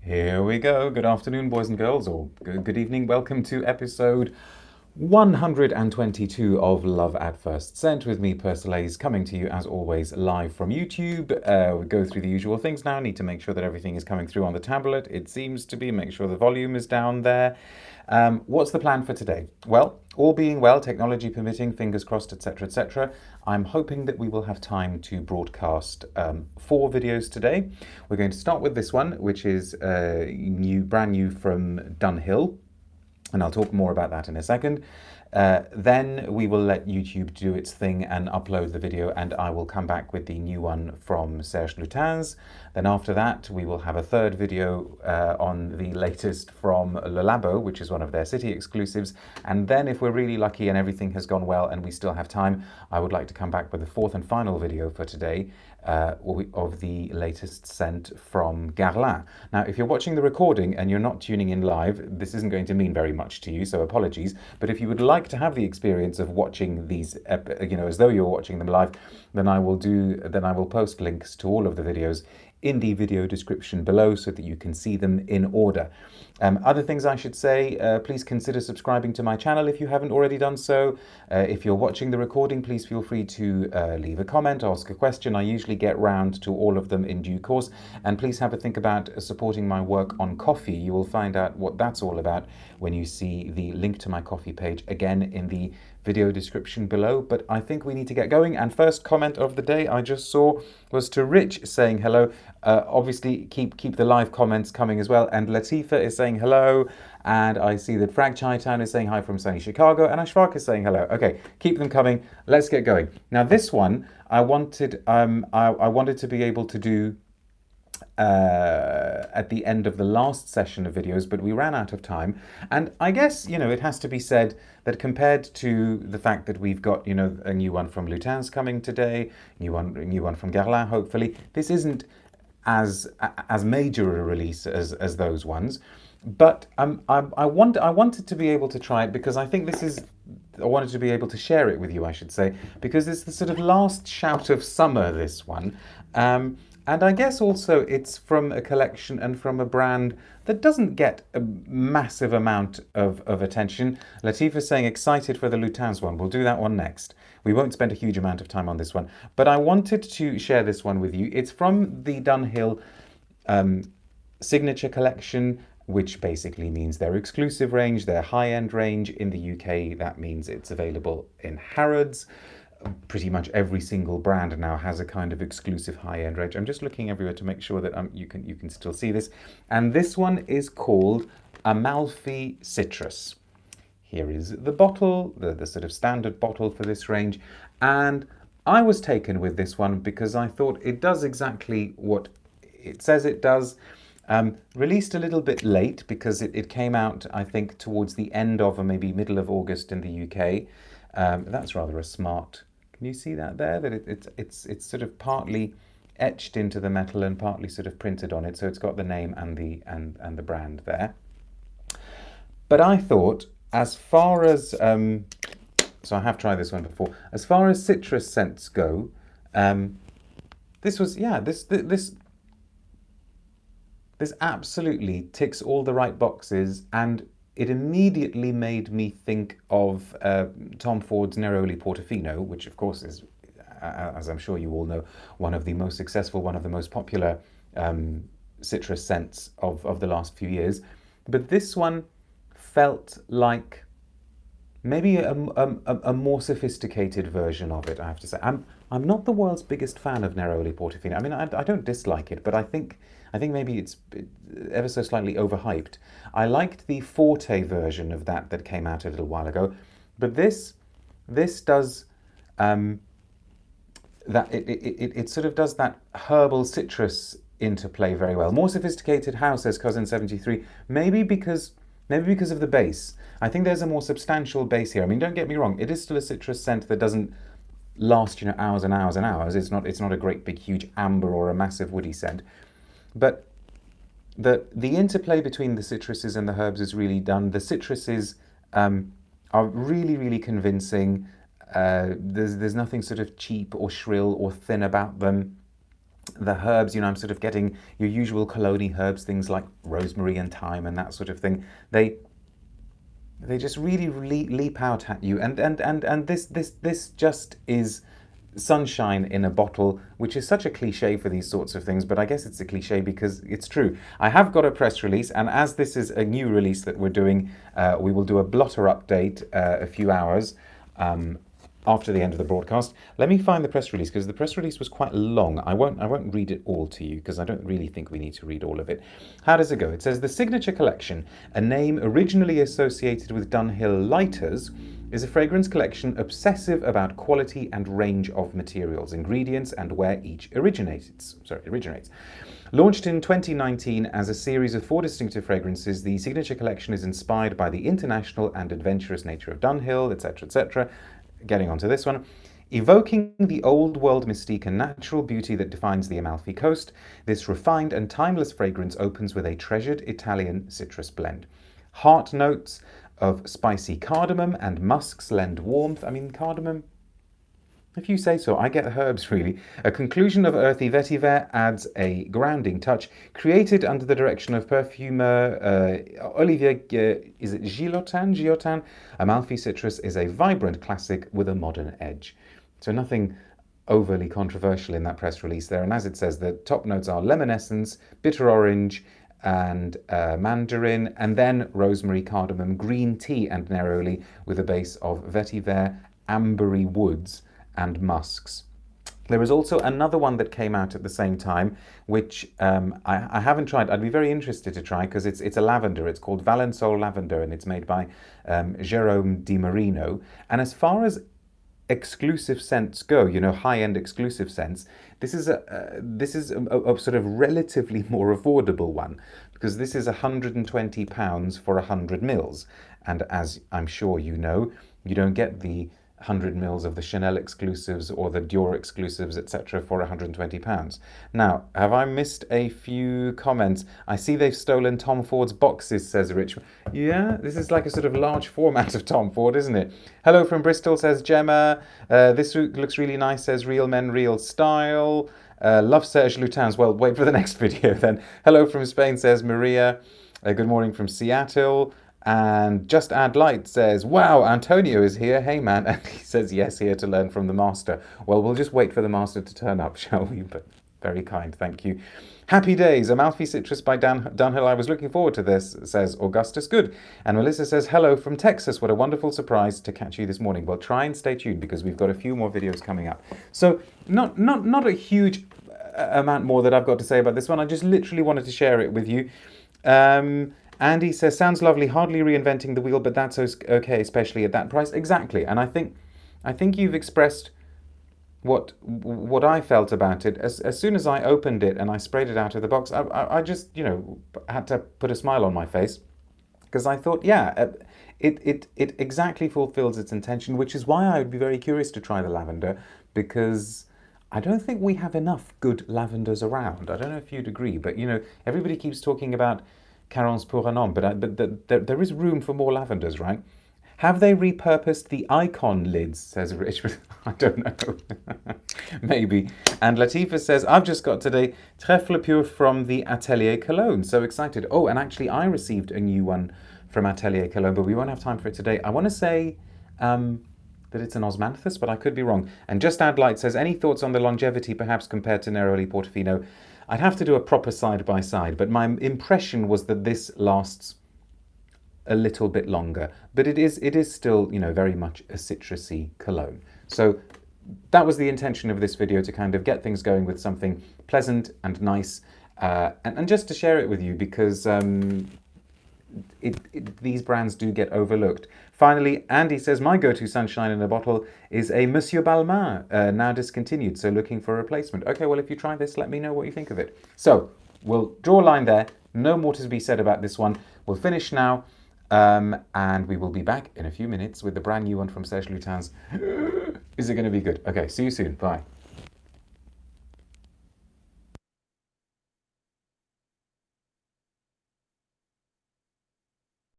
Here we go. Good afternoon, boys and girls, or good evening. Welcome to episode 122 of Love at First Scent with me, Persolaise, coming to you as always live from YouTube. We go through the usual things now. Need to make sure that everything is coming through on the tablet. It seems to be. Make sure the volume is down there. What's the plan for today? Well, all being well, technology permitting, fingers crossed, etc., etc., I'm hoping that we will have time to broadcast 4 videos today. We're going to start with this one, which is brand new from Dunhill, and I'll talk more about that in a second. Then we will let YouTube do its thing and upload the video, and I will come back with the new one from Serge Lutens. Then after that, we will have a third video on the latest from Le Labo, which is one of their city exclusives. And then if we're really lucky and everything has gone well and we still have time, I would like to come back with the 4th and final video for today of the latest scent from Guerlain. Now, if you're watching the recording and you're not tuning in live, this isn't going to mean very much to you, so apologies. But if you would like to have the experience of watching these, as though you're watching them live, then I will post links to all of the videos in the video description below so that you can see them in order. Other things I should say, please consider subscribing to my channel if you haven't already done so. If you're watching the recording, please feel free to leave a comment, ask a question. I usually get round to all of them in due course. And please have a think about supporting my work on Ko-fi. You will find out what that's all about when you see the link to my Ko-fi page again in the video description below. But I think we need to get going. And first comment of the day I just saw was to Rich saying hello. Obviously keep the live comments coming as well. And Latifa is saying hello. And I see that Frag Chi-Town is saying hi from sunny Chicago, and Ashfaq is saying hello. Okay, keep them coming. Let's get going. Now this one I wanted to be able to do at the end of the last session of videos, but we ran out of time. And I guess, it has to be said that compared to the fact that we've got, a new one from Lutens coming today, new one from Guerlain, hopefully, this isn't as major a release as those ones. But I wanted to be able to try it because I think I wanted to be able to share it with you, I should say, because it's the sort of last shout of summer, this one. And I guess also it's from a collection and from a brand that doesn't get a massive amount of attention. Latifa's saying excited for the Lutens one. We'll do that one next. We won't spend a huge amount of time on this one. But I wanted to share this one with you. It's from the Dunhill signature collection, which basically means their exclusive range, their high-end range. In the UK, that means it's available in Harrods. Pretty much every single brand now has a kind of exclusive high-end range. I'm just looking everywhere to make sure that you can still see this. And this one is called Amalfi Citrus. Here is the bottle, the sort of standard bottle for this range. And I was taken with this one because I thought it does exactly what it says it does. Released a little bit late because it came out, I think, towards the end of or maybe middle of August in the UK. That's rather a smart. Can you see that there? That it's sort of partly etched into the metal and partly sort of printed on it, so it's got the name and the brand there. But I thought, as far as so I have tried this one before. As far as citrus scents go, this was this absolutely ticks all the right boxes, and it immediately made me think of Tom Ford's Neroli Portofino, which of course is, as I'm sure you all know, one of the most successful, one of the most popular citrus scents of the last few years. But this one felt like maybe a more sophisticated version of it, I have to say. I'm not the world's biggest fan of Neroli Portofino. I mean, I don't dislike it, but I think maybe it's ever so slightly overhyped. I liked the Forte version of that came out a little while ago, but this does it sort of does that herbal citrus interplay very well. More sophisticated how, says Cousin 73. Maybe because of the base. I think there's a more substantial base here. I mean, don't get me wrong, it is still a citrus scent that doesn't last, hours and hours and hours. It's not a great big huge amber or a massive woody scent. But the interplay between the citruses and the herbs is really done. The citruses are really, really convincing. There's nothing sort of cheap or shrill or thin about them. the herbs, I'm sort of getting your usual cologne herbs, things like rosemary and thyme and that sort of thing. They just really leap out at you, and this just is sunshine in a bottle, which is such a cliche for these sorts of things, but I guess it's a cliche because it's true. I have got a press release, and as this is a new release that we're doing, we will do a blotter update a few hours after the end of the broadcast. Let me find the press release, because the press release was quite long. I won't read it all to you, because I don't really think we need to read all of it. How does it go? It says, the Signature Collection, a name originally associated with Dunhill lighters, is a fragrance collection obsessive about quality and range of materials, ingredients, and where each originates. Launched in 2019 as a series of 4 distinctive fragrances, the Signature Collection is inspired by the international and adventurous nature of Dunhill, etc., etc. Getting onto this one. Evoking the old world mystique and natural beauty that defines the Amalfi coast, this refined and timeless fragrance opens with a treasured Italian citrus blend. Heart notes of spicy cardamom and musks lend warmth. I mean, cardamom, if you say so. I get herbs, really. A conclusion of earthy vetiver adds a grounding touch. Created under the direction of perfumer Olivier Gillotin, Amalfi Citrus is a vibrant classic with a modern edge. So nothing overly controversial in that press release there. And as it says, the top notes are lemon essence, bitter orange, and mandarin, and then rosemary, cardamom, green tea, and neroli, with a base of vetiver, ambery woods, and musks. There is also another one that came out at the same time, which I haven't tried. I'd be very interested to try, because it's a lavender. It's called Valensole Lavender, and it's made by Jerome Di Marino. And as far as exclusive scents go, high-end exclusive scents, this is a sort of relatively more affordable one, because this is £120 for 100 mils, and as I'm sure you know, you don't get the 100 mils of the Chanel exclusives or the Dior exclusives, etc. for £120. Now, have I missed a few comments? I see they've stolen Tom Ford's boxes, says Rich. Yeah, this is like a sort of large format of Tom Ford, isn't it? Hello from Bristol, says Gemma. This looks really nice, says Real Men, Real Style. Love Serge Lutin's. Well, wait for the next video then. Hello from Spain, says Maria. Good morning from Seattle. And Just Add Light says, wow, Antonio is here. Hey, man. And he says, yes, here to learn from the master. Well, we'll just wait for the master to turn up, shall we? But very kind, thank you. Happy days. Amalfi Citrus by Dunhill. I was looking forward to this, says Augustus. Good. And Melissa says, hello from Texas. What a wonderful surprise to catch you this morning. Well, try and stay tuned, because we've got a few more videos coming up. So not a huge amount more that I've got to say about this one. I just literally wanted to share it with you. Andy says, sounds lovely, hardly reinventing the wheel, but that's okay, especially at that price. Exactly. And I think you've expressed what I felt about it. As soon as I opened it and I sprayed it out of the box, I just, had to put a smile on my face, because I thought, yeah, it exactly fulfills its intention, which is why I would be very curious to try the lavender, because I don't think we have enough good lavenders around. I don't know if you'd agree, but, everybody keeps talking about Carence pour un homme, but there is room for more lavenders, right? Have they repurposed the icon lids, says Rich? I don't know. Maybe. And Latifa says, I've just got today Trèfle Pure from the Atelier Cologne. So excited. Oh, and actually I received a new one from Atelier Cologne, but we won't have time for it today. I want to say that it's an osmanthus, but I could be wrong. And Just Add Light says, any thoughts on the longevity perhaps compared to Neroli Portofino? I'd have to do a proper side-by-side, but my impression was that this lasts a little bit longer. But it is still, very much a citrusy cologne. So that was the intention of this video, to kind of get things going with something pleasant and nice, and just to share it with you, because these brands do get overlooked. Finally, Andy says, my go-to sunshine in a bottle is a Monsieur Balmain, now discontinued, so looking for a replacement. Okay, well, if you try this, let me know what you think of it. So we'll draw a line there. No more to be said about this one. We'll finish now, and we will be back in a few minutes with the brand new one from Serge Lutin's. Is it going to be good? Okay, see you soon. Bye.